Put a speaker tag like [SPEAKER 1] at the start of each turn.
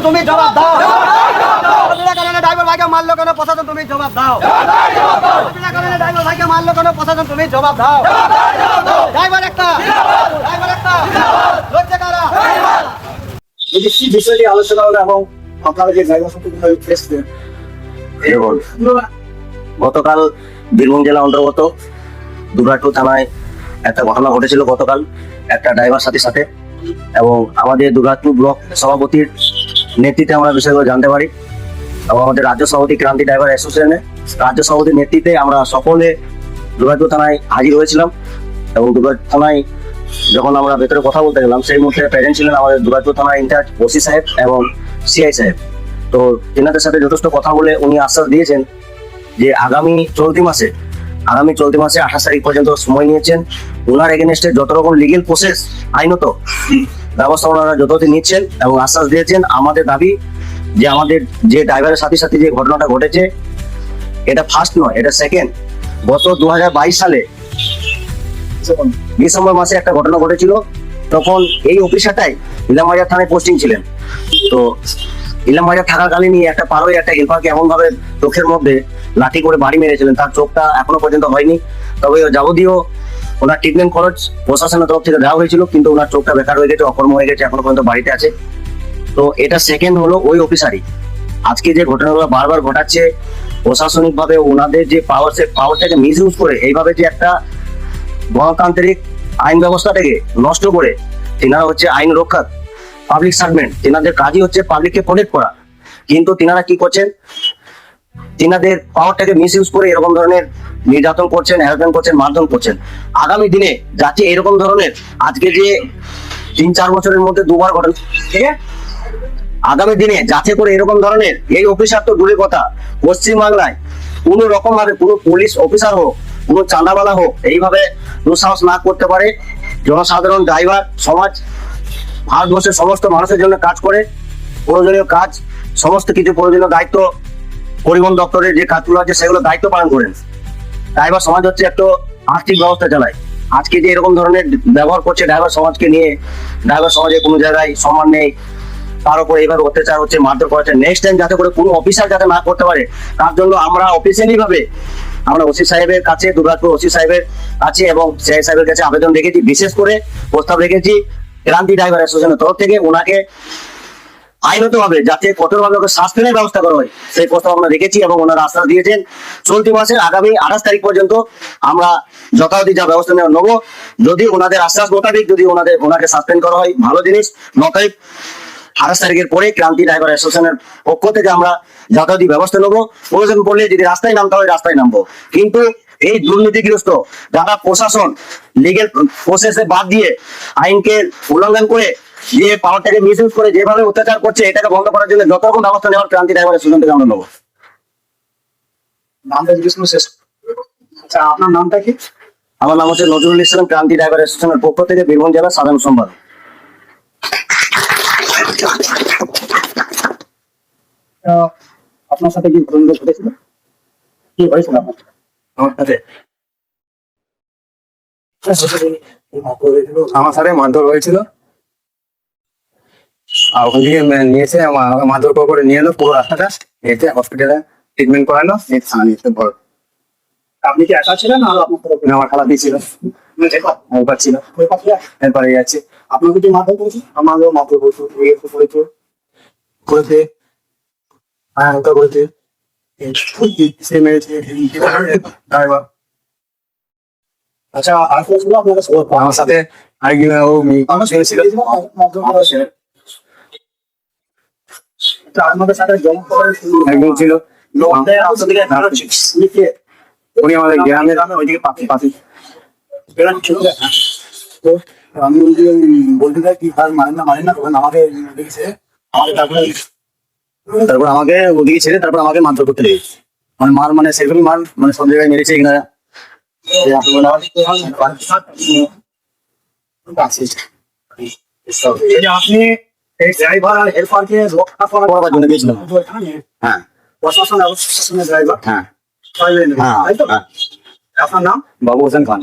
[SPEAKER 1] তুমি জবাব দাও। বিনা কারণে ড্রাইভার ভাইকে মারলো কেন প্রশাসন, তুমি জবাব দাও। বিনা কারণে ড্রাইভার ভাইকে মারলো কেন প্রশাসন, তুমি জবাব দাও। ড্রাইভার একটা, লজ্জা কারা?
[SPEAKER 2] যদি কি বিষয়টি আলোচনা হলো এবং আপনারা যে ড্রাইভার সম্পর্কে ফেস দেন।
[SPEAKER 3] গতকাল বীরভূম জেলা অন্তর্গত দুর্গাপুর থানায় একটা ঘটনা ঘটেছিল গতকাল একটা ড্রাইভার সাথে এবং আমাদের দুর্গাপুর ব্লক সভাপতির নেতৃত্বে আমরা বিষয়গুলো জানতে পারি এবং আমাদের রাজ্য সভাপতি ক্রান্তি ড্রাইভার অ্যাসোসিয়েশনের রাজ্য সভাপতির নেতৃত্বে আমরা সকলে দুর্গাপুর থানায় হাজির হয়েছিলাম এবং দুর্গাপুর থানায় যখন আমরা ভেতরে কথা বলতে গেলাম সেই মুহূর্তে প্রেজেন্ট ছিলেন আমাদের দুর্গাপুর থানার ইনচার্জ ওসি সাহেব এবং সিআই সাহেব। তো তেনাদের সাথে যথেষ্ট কথা বলে উনি আশ্বাস দিয়েছেন যে আগামী চলতি মাসে 28 তারিখ পর্যন্ত সময় নিয়েছেন। ওনার এগেনস্টে যত রকম লিগেল প্রসেস আইনত ব্যবস্থা ওনারা যতদিন নিচ্ছেন এবং আশ্বাস দিয়েছেন। আমাদের দাবি যে আমাদের যে ড্রাইভারের সাথে যে ঘটনাটা ঘটেছে এটা ফার্স্ট নয়, এটা সেকেন্ড। গত 2022 সালে ডিসেম্বর মাসে একটা ঘটনা ঘটেছিল, তখন এই অফিসারটাই ইলামবাজার থানায় পোস্টিং ছিলেন। তো ইলামবাজার থাকাকালীনই একটা পারোয় একটা হেল্পারকে এমন ভাবে চোখের মধ্যে লাঠি করে বাড়ি মেরেছিলেন, তার চোখটা এখনো পর্যন্ত হয়নি। তবে যাবতীয় ওনার ট্রিটমেন্ট খরচ প্রশাসনের তরফ থেকে দেওয়া হয়েছিল, কিন্তু ওনার চোখটা বেকার হয়ে গেছে, অকর্ম হয়ে গেছে, এখনো পর্যন্ত বাড়িতে আছে। তো এটা সেকেন্ড হলো ওই অফিসারই আজকে যে ঘটনাগুলো বারবার ঘটাচ্ছে প্রশাসনিক ভাবে ওনাদের যে পাওয়ারটাকে মিস ইউজ করে এইভাবে যে একটা গণতান্ত্রিক আইন ব্যবস্থাটাকে নষ্ট করে তিনারা হচ্ছে আইন রক্ষা পাবলিক সার্ভেন্ট, তিনাদের কাজই হচ্ছে পাবলিককে প্রোটেক্ট করা। কিন্তু তিনারা কি করছেন, তিনাদের পাওয়ারটাকে মিস ইউজ করে এরকম ধরনের নির্যাতন করছেন, হ্যারাসমেন্ট করছেন, মারধর করছেন। আগামী দিনে যাতে এরকম ধরনের আজকে যে 3-4 বছরের মধ্যে দুবার ঘটনা, ঠিক আছে, আগামী দিনে যাতে করে এরকম ধরনের এই অফিসার তো দূরের কথা, পশ্চিমবাংলায় কোন রকম ভাবে কোনো পুলিশ অফিসার হোক, কোনো চাঁদাওয়ালা হোক এইভাবে দুঃসাহস না করতে পারে। জনসাধারণ, ড্রাইভার, সমাজ, ভারতবর্ষের সমস্ত মানুষের জন্য কাজ করে, প্রয়োজনীয় কাজ, সমস্ত কিছু প্রয়োজনীয় দায়িত্ব পরিবহন দপ্তরের যে কাজগুলো আছে সেগুলো দায়িত্ব পালন করেন। ড্রাইভার সমাজ হচ্ছে একটা আর্থিক ব্যবস্থা চালায়। আজকে যে এরকম ধরনের ব্যবহার করছে ড্রাইভার সমাজকে নিয়ে, ড্রাইভার সমাজে কোনো জায়গায় সম্মান নেই, তার উপর এইভাবে অত্যাচার হচ্ছে, মারধর করা হচ্ছে। নেক্সট টাইম যাতে করে কোনো অফিসার যাতে না করতে পারে, তার জন্য আমরা অফিসিয়ালি ভাবে আমরা ওসি সাহেবের কাছে, দুর্গাপুর ওসি সাহেবের কাছে এবং সিআই সাহেবের কাছে আবেদন রেখেছি, বিশেষ করে প্রস্তাব রেখেছি ক্রান্তি ড্রাইভার অ্যাসোসিয়েশনের তরফ থেকে ওনাকে আইনত ভাবে যাতে কঠোরভাবে ওকে শাস্তির ব্যবস্থা করা হয় সেই প্রস্তাব আমরা রেখেছি এবং ওনারা আশ্বাস দিয়েছেন চলতি মাসের আগামী 28 তারিখ পর্যন্ত আমরা যথাযথ যা ব্যবস্থা নেব। যদি ওনাদের আশ্বাস মোতাবেক যদি ওনাকে সাসপেন্ড করা হয় ভালো জিনিস, নতাই 28 তারিখের পরে ক্রান্তি ড্রাইভার অ্যাসোসিয়েশনের পক্ষ থেকে আমরা যথাযথ ব্যবস্থা নেবো। প্রয়োজন পড়লে যদি রাস্তায় নামতে হয় রাস্তায় নামবো, কিন্তু এই দুর্নীতিগ্রস্ত যারা প্রশাসন লিগেল প্রসেসে বাদ দিয়ে আইনকে উল্লঙ্ঘন করে যে পাওয়ারটাকে মিস ইউজ করে যেভাবে অত্যাচার করছে, এটাকে বন্ধ করার জন্য যত রকম ব্যবস্থা নেওয়ার ক্রান্তি ড্রাইভার অ্যাসোসিয়েশন থেকে আমরা নেবো।
[SPEAKER 2] নামটা জিজ্ঞেস করুন শেষ। আচ্ছা, আপনার নামটা কি?
[SPEAKER 3] আমার নাম হচ্ছে নজরুল ইসলাম, ক্রান্তি ড্রাইভার অ্যাসোসিয়েশনের পক্ষ থেকে বীরভূম জেলা সাধারণ সম্পাদক।
[SPEAKER 2] আপনার সাথে কি ঘটনা ঘটেছিল? কি হয়েছিল আপনার সাথে?
[SPEAKER 4] আমার সাথে মারধর হয়েছিল, আর ওখান থেকে নিয়েছে আমাকে মারধর করে নিয়ে এলো পুরো রাস্তাটা, এসে হসপিটালে ট্রিটমেন্ট করালো, থানা নিয়েছে বড়।
[SPEAKER 2] আপনি কি একা ছিলেন আর আপনার
[SPEAKER 4] আমার খালা দিয়েছিল, ওপার ছিল, এরপরে যাচ্ছে।
[SPEAKER 2] আপনাকে কি মারধর করেছে? আমারও মারধর করেছে, হ্যাঁ ওটা করেছে, সে মেরেছে ড্রাইভার। আচ্ছা, আর কেউ ছিল আপনার কাছে?
[SPEAKER 4] আমার সাথে আরেকদিন ও ছিল,
[SPEAKER 2] আপনাদের সাথে জমা করে
[SPEAKER 4] একজন ছিল,
[SPEAKER 2] লিখে
[SPEAKER 4] উনি আমাদের গ্রামের ওইদিকে পাশে।
[SPEAKER 2] তো আমি বলতে চাই কি কাজ মানেন না তখন আমাকে লিখেছে,
[SPEAKER 3] তারপর আমাকে ওদিকে ছেড়ে তারপর আমাকে মারধর করতে লেগেছে, মানে মার মানে সেরকমই মার, মানে সব জায়গায় মেরেছে এখানে।
[SPEAKER 2] আপনি এই ড্রাইভার আর হেল্পারকে রক্ষা করার
[SPEAKER 3] জন্য গেছিলাম। হ্যাঁ
[SPEAKER 2] প্রশাসনের ড্রাইভার,
[SPEAKER 3] হ্যাঁ
[SPEAKER 2] আপনার নাম?
[SPEAKER 3] বাবু হোসেন খান।